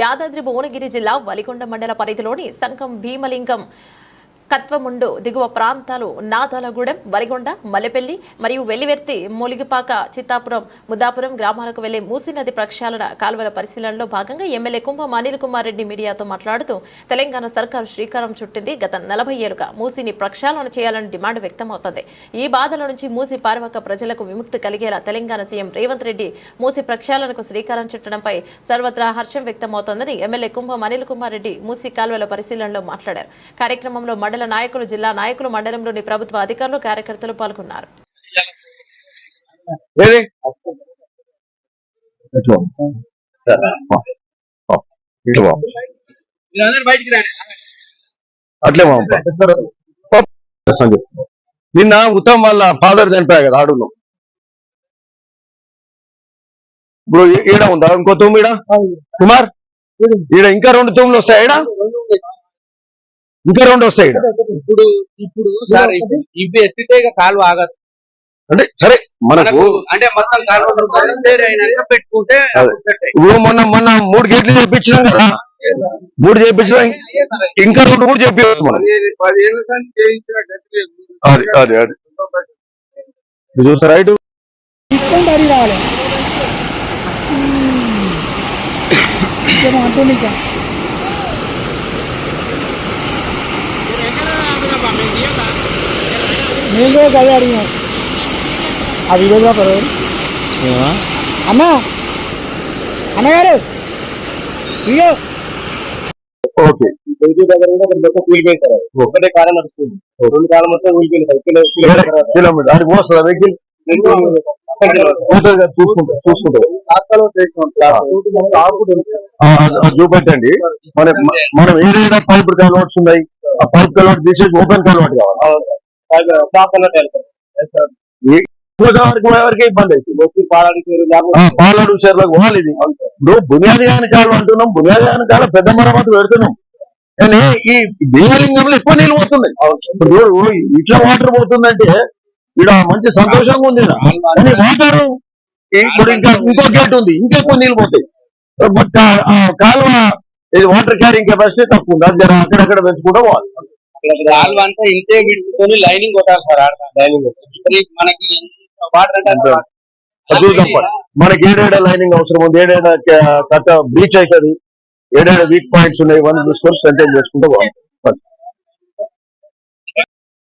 యాదాద్రి భువనగిరి జిల్లా వలిగొండ మండల పరిధిలోని సంకం భీమలింగం కత్వముండు దిగువ ప్రాంతాలు నాదాలగూడెం వలిగొండ మల్లెపల్లి మరియు వెల్లివెర్తి మూలిగిపాక చిత్తాపురం ముద్దాపురం గ్రామాలకు వెళ్లే మూసీ నది ప్రక్షాళన కాలువల పరిశీలనలో భాగంగా ఎమ్మెల్యే కుంభం అనిల్ కుమార్ రెడ్డి మీడియాతో మాట్లాడుతూ తెలంగాణ సర్కారు శ్రీకారం చుట్టింది. గత 40 ఏళ్లుగా మూసీని ప్రక్షాళన చేయాలని డిమాండ్ వ్యక్తమవుతోంది. ఈ బాధల నుంచి మూసీ పారివాక ప్రజలకు విముక్తి కలిగేలా తెలంగాణ సీఎం రేవంత్ రెడ్డి మూసీ ప్రక్షాళనకు శ్రీకారం చుట్టడంపై సర్వత్రా హర్షం వ్యక్తమవుతోందని ఎమ్మెల్యే కుంభం అనిల్ కుమార్ రెడ్డి మూసీ కాలువల పరిశీలనలో మాట్లాడారు. కార్యక్రమంలో మండల నాయకులు, జిల్లా నాయకులు, మండలంలోని ప్రభుత్వ అధికారులు, కార్యకర్తలు పాల్గొన్నారు. నిన్న ఉత్తమ్ వాళ్ళ ఫాదర్ చనిపోయా కదా ఆడున్నాం. ఇప్పుడు ఈడ ఉందా ఇంకో తూము? ఈడ కుమార్ ఈడ ఇంకా 2 తూములు వస్తాయి. ఈడ ఇంకా 2 వస్తాయి. ఇప్పుడు ఇవి ఎత్తితే కాలువ ఆగదు అంటే సరే మనకు అంటే మొత్తం పెట్టుకుంటే ఇప్పుడు మొన్న 3 గేట్లు చేయించినాం కదా, 3 చేయించినా ఇంకా 2 కూడా చెప్పేయచ్చు మనం. 10 ఏళ్ళ చేయించిన అది చూస్తారా రైట్ నేను అదే అడిగినా ఆ వీడియోగా పర్వాలేదు అన్నా అన్నగారు వీడియో ఓకే. ఒకటే కాలం నడుస్తుంది, 2 కాలం మొత్తం కిలోమీటర్ అది పోస్తుందా వెహికల్? చూపెట్టండి. మనం ఏదైనా పైప్ కలవాట్స్ ఉన్నాయి, ఆ పైప్ కలవాట్ తీసేసి ఓపెన్ కలవాట్ కావాలి. ఎవరికి ఇబ్బంది అవుతుంది. పాలాడు చెర్లకు పోవాలి. ఇది ఇప్పుడు బునియాది కాని కాలం అంటున్నాం, బునియాది కాని కాలం పెద్ద మరమ్మతు పెడుతున్నాం, కానీ ఈ భీమలింగంలో ఎక్కువ నీళ్ళు పోతున్నాయి. ఇప్పుడు ఇట్లా వాటర్ పోతుందంటే ఇక్కడ మంచి సంతోషంగా ఉంది కానీ వాటర్ ఇప్పుడు ఇంకా ఇంకో గేట్ ఉంది, ఇంకెక్కువ నీళ్ళు పోతాయి. బట్ కాలువ ఇది వాటర్ క్యారింగ్ కెపాసిటీ తక్కువ ఉంది, అది అక్కడక్కడ పెంచుకుంటూ పోవాలి. కాలువ అంతా ఇంతే విడుచుకొని లైనింగ్ కొట్టాలి సార్. లైనింగ్ మనకి మనకి ఏడేడ లైనింగ్ అవసరం ఉంది, ఏడేడ కట్ట బ్రీచ్ అవుతుంది, ఏడేడ వీక్ పాయింట్స్ ఉన్నాయి, 1 చూసుకొని సెంటైన్ చేసుకుంటూ పోవాలి.